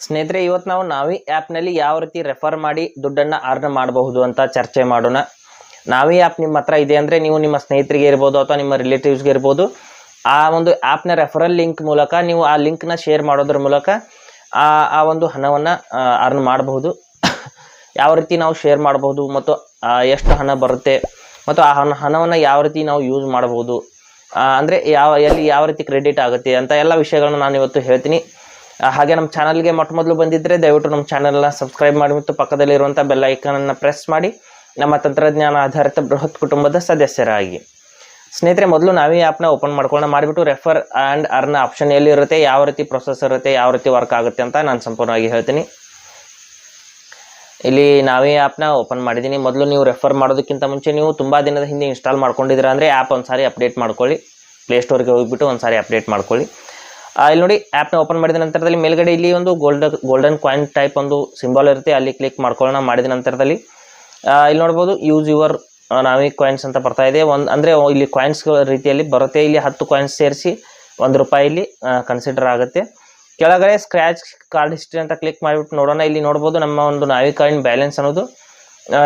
ಸ್ನೇಹಿತರೆ, ಇವತ್ತು ನಾವು ನಾವಿ ಆ್ಯಪ್ನಲ್ಲಿ ಯಾವ ರೀತಿ ರೆಫರ್ ಮಾಡಿ ದುಡ್ಡನ್ನು ಅರ್ನ್ ಮಾಡಬಹುದು ಅಂತ ಚರ್ಚೆ ಮಾಡೋಣ. ನಾವಿ ಆ್ಯಪ್ ನಿಮ್ಮ ಹತ್ರ ಇದೆ ಅಂದರೆ ನೀವು ನಿಮ್ಮ ಸ್ನೇಹಿತರಿಗೆ ಇರ್ಬೋದು ಅಥವಾ ನಿಮ್ಮ ರಿಲೇಟಿವ್ಸ್ಗೆ ಇರ್ಬೋದು, ಆ ಒಂದು ಆ್ಯಪ್ನ ರೆಫರಲ್ ಲಿಂಕ್ ಮೂಲಕ ನೀವು ಆ ಲಿಂಕ್ನ ಶೇರ್ ಮಾಡೋದ್ರ ಮೂಲಕ ಆ ಒಂದು ಹಣವನ್ನು ಅರ್ನ್ ಮಾಡಬಹುದು. ಯಾವ ರೀತಿ ನಾವು ಶೇರ್ ಮಾಡಬಹುದು ಮತ್ತು ಎಷ್ಟು ಹಣ ಬರುತ್ತೆ ಮತ್ತು ಆ ಹಣವನ್ನು ಯಾವ ರೀತಿ ನಾವು ಯೂಸ್ ಮಾಡಬಹುದು, ಅಂದರೆ ಯಾವ ರೀತಿ ಕ್ರೆಡಿಟ್ ಆಗುತ್ತೆ ಅಂತ ಎಲ್ಲ ವಿಷಯಗಳನ್ನ ನಾನು ಇವತ್ತು ಹೇಳ್ತೀನಿ. ಹಾಗೆ ನಮ್ಮ ಚಾನಲ್ಗೆ ಮೊದಲು ಬಂದಿದ್ದರೆ ದಯವಿಟ್ಟು ನಮ್ಮ ಚಾನಲ್ನ ಸಬ್ಸ್ಕ್ರೈಬ್ ಮಾಡಿ ಮತ್ತು ಪಕ್ಕದಲ್ಲಿರುವಂಥ ಬೆಲ್ ಐಕನನ್ನು ಪ್ರೆಸ್ ಮಾಡಿ ನಮ್ಮ ತಂತ್ರಜ್ಞಾನ ಆಧಾರಿತ ಬೃಹತ್ ಕುಟುಂಬದ ಸದಸ್ಯರಾಗಿ. ಸ್ನೇಹಿತರೆ, ಮೊದಲು ನಾವೇ ಆ್ಯಪ್ನ ಓಪನ್ ಮಾಡ್ಕೊಳ್ಳೋಣ. ಮಾಡಿಬಿಟ್ಟು ರೆಫರ್ ಆ್ಯಂಡ್ ಅರ್ನ್ ಆಪ್ಷನ್ ಎಲ್ಲಿರುತ್ತೆ, ಯಾವ ರೀತಿ ಪ್ರೊಸೆಸ್ ಇರುತ್ತೆ, ಯಾವ ರೀತಿ ವರ್ಕ್ ಆಗುತ್ತೆ ಅಂತ ನಾನು ಸಂಪೂರ್ಣವಾಗಿ ಹೇಳ್ತೀನಿ. ಇಲ್ಲಿ ನಾವೇ ಆ್ಯಪ್ನ ಓಪನ್ ಮಾಡಿದ್ದೀನಿ. ಮೊದಲು ನೀವು ರೆಫರ್ ಮಾಡೋದಕ್ಕಿಂತ ಮುಂಚೆ ನೀವು ತುಂಬ ದಿನದ ಹಿಂದೆ ಇನ್ಸ್ಟಾಲ್ ಮಾಡ್ಕೊಂಡಿದ್ದೀರಾ ಅಂದರೆ ಆ್ಯಪ್ ಒಂದು ಸಾರಿ ಅಪ್ಡೇಟ್ ಮಾಡ್ಕೊಳ್ಳಿ. ಪ್ಲೇಸ್ಟೋರ್ಗೆ ಹೋಗಿಬಿಟ್ಟು ಒಂದು ಸಾರಿ ಅಪ್ಡೇಟ್ ಮಾಡ್ಕೊಳ್ಳಿ. ಇಲ್ಲಿ ನೋಡಿ, ಆ್ಯಪ್ನ ಓಪನ್ ಮಾಡಿದ ನಂತರದಲ್ಲಿ ಮೇಲ್ಗಡೆ ಇಲ್ಲಿ ಒಂದು ಗೋಲ್ಡನ್ ಕಾಯಿನ್ ಟೈಪ್ ಒಂದು ಸಿಂಬಲ್ ಇರುತ್ತೆ, ಅಲ್ಲಿ ಕ್ಲಿಕ್ ಮಾಡ್ಕೊಳ್ಳೋಣ. ಮಾಡಿದ ನಂತರದಲ್ಲಿ ಇಲ್ಲಿ ನೋಡ್ಬೋದು ಯೂಸ್ ಯುವರ್ ನಾವಿ ಕಾಯಿನ್ಸ್ ಅಂತ ಬರ್ತಾ ಇದೆ. ಅಂದರೆ ಇಲ್ಲಿ ಕಾಯಿನ್ಸ್ ರೀತಿಯಲ್ಲಿ ಬರುತ್ತೆ. ಇಲ್ಲಿ 10 ಕಾಯಿನ್ಸ್ ಸೇರಿಸಿ ₹1 ಇಲ್ಲಿ ಕನ್ಸಿಡರ್ ಆಗುತ್ತೆ. ಕೆಳಗಡೆ ಸ್ಕ್ರ್ಯಾಚ್ ಕಾರ್ಡ್ ಹಿಸ್ಟ್ರಿ ಅಂತ ಕ್ಲಿಕ್ ಮಾಡಿಬಿಟ್ಟು ನೋಡೋಣ. ಇಲ್ಲಿ ನೋಡ್ಬೋದು ನಮ್ಮ ಒಂದು ನಾವಿ ಕಾಯಿನ್ ಬ್ಯಾಲೆನ್ಸ್ ಅನ್ನೋದು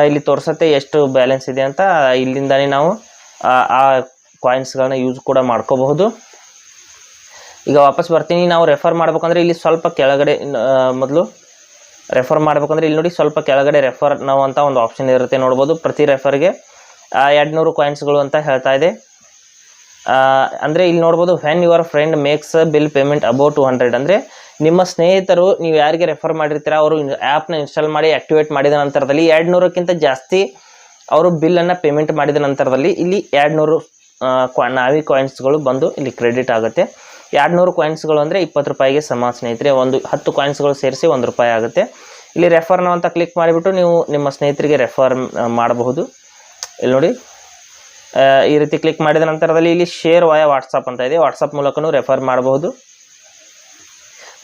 ಇಲ್ಲಿ ತೋರಿಸುತ್ತೆ, ಎಷ್ಟು ಬ್ಯಾಲೆನ್ಸ್ ಇದೆ ಅಂತ. ಇಲ್ಲಿಂದಾನೇ ನಾವು ಆ ಕಾಯಿನ್ಸ್ಗಳನ್ನ ಯೂಸ್ ಕೂಡ ಮಾಡ್ಕೋಬಹುದು. ಈಗ ವಾಪಸ್ ಬರ್ತೀನಿ. ನಾವು ರೆಫರ್ ಮಾಡ್ಬೇಕಂದ್ರೆ ಇಲ್ಲಿ ಸ್ವಲ್ಪ ಕೆಳಗಡೆ ಮೊದಲು ರೆಫರ್ ಮಾಡ್ಬೇಕಂದ್ರೆ ಇಲ್ಲಿ ನೋಡಿ ಸ್ವಲ್ಪ ಕೆಳಗಡೆ ರೆಫರ್ ನಾವು ಅಂತ ಒಂದು ಆಪ್ಷನ್ ಇರುತ್ತೆ, ನೋಡ್ಬೋದು. ಪ್ರತಿ ರೆಫರ್ಗೆ 200 ಕಾಯಿನ್ಸ್ಗಳು ಅಂತ ಹೇಳ್ತಾ ಇದೆ. ಅಂದರೆ ಇಲ್ಲಿ ನೋಡ್ಬೋದು, when your friend makes bill payment above 200, ಅಂದರೆ ನಿಮ್ಮ ಸ್ನೇಹಿತರು ನೀವು ಯಾರಿಗೆ ರೆಫರ್ ಮಾಡಿರ್ತೀರ ಅವರು ಆ್ಯಪ್ನ ಇನ್ಸ್ಟಾಲ್ ಮಾಡಿ ಆ್ಯಕ್ಟಿವೇಟ್ ಮಾಡಿದ ನಂತರದಲ್ಲಿ 200ಕ್ಕಿಂತ ಜಾಸ್ತಿ ಅವರು ಬಿಲ್ಲನ್ನು ಪೇಮೆಂಟ್ ಮಾಡಿದ ನಂತರದಲ್ಲಿ ಇಲ್ಲಿ 200 ನಾವಿ ಕಾಯಿನ್ಸ್ಗಳು ಬಂದು ಇಲ್ಲಿ ಕ್ರೆಡಿಟ್ ಆಗುತ್ತೆ. 200 ಕಾಯಿನ್ಸ್ಗಳು ಅಂದರೆ ₹20ಗೆ ಸಮ ಸ್ನೇಹಿತರೆ. 10 ಕಾಯಿನ್ಸ್ಗಳು ಸೇರಿಸಿ ₹1 ಆಗುತ್ತೆ. ಇಲ್ಲಿ ರೆಫರ್ ನಾವು ಅಂತ ಕ್ಲಿಕ್ ಮಾಡಿಬಿಟ್ಟು ನೀವು ನಿಮ್ಮ ಸ್ನೇಹಿತರಿಗೆ ರೆಫರ್ ಮಾಡಬಹುದು. ಇಲ್ಲಿ ನೋಡಿ, ಈ ರೀತಿ ಕ್ಲಿಕ್ ಮಾಡಿದ ನಂತರದಲ್ಲಿ ಇಲ್ಲಿ ಶೇರ್ ವಾಯ ವಾಟ್ಸಪ್ ಅಂತ ಇದೆ, ವಾಟ್ಸಪ್ ಮೂಲಕನೂ ರೆಫರ್ ಮಾಡಬಹುದು.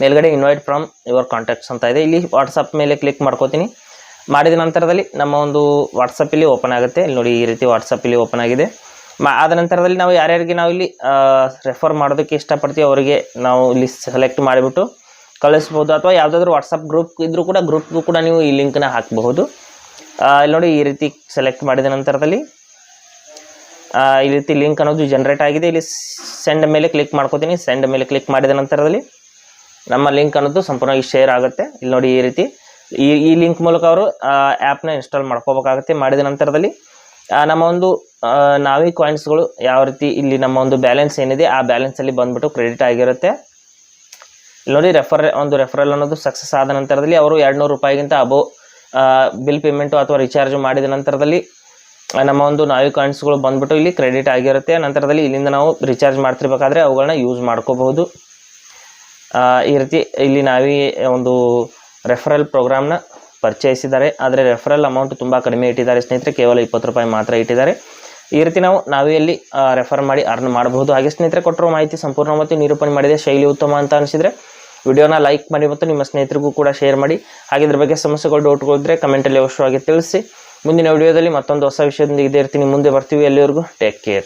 ಮೇಲ್ಗಡೆ ಇನ್ವೈಟ್ ಫ್ರಮ್ ಯುವರ್ ಕಾಂಟ್ಯಾಕ್ಟ್ಸ್ ಅಂತ ಇದೆ, ಇಲ್ಲಿ ವಾಟ್ಸಪ್ ಮೇಲೆ ಕ್ಲಿಕ್ ಮಾಡ್ಕೋತೀನಿ. ಮಾಡಿದ ನಂತರದಲ್ಲಿ ನಮ್ಮ ಒಂದು ವಾಟ್ಸಪ್ ಇಲ್ಲಿ ಓಪನ್ ಆಗುತ್ತೆ. ಇಲ್ಲಿ ನೋಡಿ, ಈ ರೀತಿ ವಾಟ್ಸಪ್ ಇಲ್ಲಿ ಓಪನ್ ಆಗಿದೆ. ಆದ ನಂತರದಲ್ಲಿ ನಾವು ಯಾರ್ಯಾರಿಗೆ ನಾವು ಇಲ್ಲಿ ರೆಫರ್ ಮಾಡೋದಕ್ಕೆ ಇಷ್ಟಪಡ್ತೀವಿ ಅವರಿಗೆ ನಾವು ಇಲ್ಲಿ ಸೆಲೆಕ್ಟ್ ಮಾಡಿಬಿಟ್ಟು ಕಳಿಸ್ಬೋದು. ಅಥವಾ ಯಾವುದಾದ್ರೂ ವಾಟ್ಸಪ್ ಗ್ರೂಪ್ ಇದ್ರೂ ಕೂಡ ಗ್ರೂಪ್ಗೂ ಕೂಡ ನೀವು ಈ ಲಿಂಕ್ನ ಹಾಕಬಹುದು. ಇಲ್ಲಿ ನೋಡಿ, ಈ ರೀತಿ ಸೆಲೆಕ್ಟ್ ಮಾಡಿದ ನಂತರದಲ್ಲಿ ಈ ರೀತಿ ಲಿಂಕ್ ಅನ್ನೋದು ಜನರೇಟ್ ಆಗಿದೆ. ಇಲ್ಲಿ ಸೆಂಡ್ ಮೇಲೆ ಕ್ಲಿಕ್ ಮಾಡ್ಕೋತೀನಿ. ಸೆಂಡ್ ಮೇಲೆ ಕ್ಲಿಕ್ ಮಾಡಿದ ನಂತರದಲ್ಲಿ ನಮ್ಮ ಲಿಂಕ್ ಅನ್ನೋದು ಸಂಪೂರ್ಣವಾಗಿ ಶೇರ್ ಆಗುತ್ತೆ. ಇಲ್ಲಿ ನೋಡಿ, ಈ ರೀತಿ ಈ ಲಿಂಕ್ ಮೂಲಕ ಅವರು ಆ್ಯಪ್ನ ಇನ್ಸ್ಟಾಲ್ ಮಾಡ್ಕೋಬೇಕಾಗುತ್ತೆ. ಮಾಡಿದ ನಂತರದಲ್ಲಿ ನಮ್ಮ ಒಂದು ನಾವಿ ಕಾಯಿನ್ಸ್ಗಳು ಯಾವ ರೀತಿ ಇಲ್ಲಿ ನಮ್ಮ ಒಂದು ಬ್ಯಾಲೆನ್ಸ್ ಏನಿದೆ ಆ ಬ್ಯಾಲೆನ್ಸಲ್ಲಿ ಬಂದುಬಿಟ್ಟು ಕ್ರೆಡಿಟ್ ಆಗಿರುತ್ತೆ. ಇಲ್ಲಿ ನೋಡಿ, ರೆಫರಲ್ ಅನ್ನೋದು ಸಕ್ಸಸ್ ಆದ ನಂತರದಲ್ಲಿ ಅವರು ₹200ಗಿಂತ ಅಬೋವ್ ಬಿಲ್ ಪೇಮೆಂಟು ಅಥವಾ ರಿಚಾರ್ಜ್ ಮಾಡಿದ ನಂತರದಲ್ಲಿ ನಮ್ಮ ಒಂದು ನಾವಿ ಕಾಯಿನ್ಸ್ಗಳು ಬಂದುಬಿಟ್ಟು ಇಲ್ಲಿ ಕ್ರೆಡಿಟ್ ಆಗಿರುತ್ತೆ. ನಂತರದಲ್ಲಿ ಇಲ್ಲಿಂದ ನಾವು ರಿಚಾರ್ಜ್ ಮಾಡ್ತಿರ್ಬೇಕಾದ್ರೆ ಅವುಗಳನ್ನ ಯೂಸ್ ಮಾಡ್ಕೋಬಹುದು. ಈ ರೀತಿ ಇಲ್ಲಿ ನಾವಿ ಒಂದು ರೆಫರಲ್ ಪ್ರೋಗ್ರಾಮ್ನ ಪರಿಚಯಿಸಿದ್ದಾರೆ. ಆದರೆ ರೆಫರಲ್ ಅಮೌಂಟ್ ತುಂಬ ಕಡಿಮೆ ಇಟ್ಟಿದ್ದಾರೆ ಸ್ನೇಹಿತರೆ, ಕೇವಲ ₹20 ಮಾತ್ರ ಇಟ್ಟಿದ್ದಾರೆ. ಈ ರೀತಿ ನಾವು ನಾವಿಯಲ್ಲಿ ರೆಫರ್ ಮಾಡಿ ಅರ್ನ್ ಮಾಡಬಹುದು. ಹಾಗೆ ಸ್ನೇಹಿತರೆ, ಕೊಟ್ಟಿರೋ ಮಾಹಿತಿ ಸಂಪೂರ್ಣ ಮತ್ತು ನಿರೂಪಣೆ ಮಾಡಿದೆ, ಶೈಲಿ ಉತ್ತಮ ಅಂತ ಅನಿಸಿದರೆ ವಿಡಿಯೋನ ಲೈಕ್ ಮಾಡಿ ಮತ್ತು ನಿಮ್ಮ ಸ್ನೇಹಿತರಿಗೂ ಕೂಡ ಶೇರ್ ಮಾಡಿ. ಹಾಗೆ ಇದ್ರ ಬಗ್ಗೆ ಸಮಸ್ಯೆಗಳು ಡೌಟ್ಗಳಿದ್ದರೆ ಕಮೆಂಟಲ್ಲಿ ಅವಶ್ಯವಾಗಿ ತಿಳಿಸಿ. ಮುಂದಿನ ವಿಡಿಯೋದಲ್ಲಿ ಮತ್ತೊಂದು ಹೊಸ ವಿಷಯದೊಂದಿಗೆ ಇರ್ತೀನಿ, ಮುಂದೆ ಬರ್ತೀವಿ. ಎಲ್ಲಿವರೆಗೂ ಟೇಕ್ ಕೇರ್.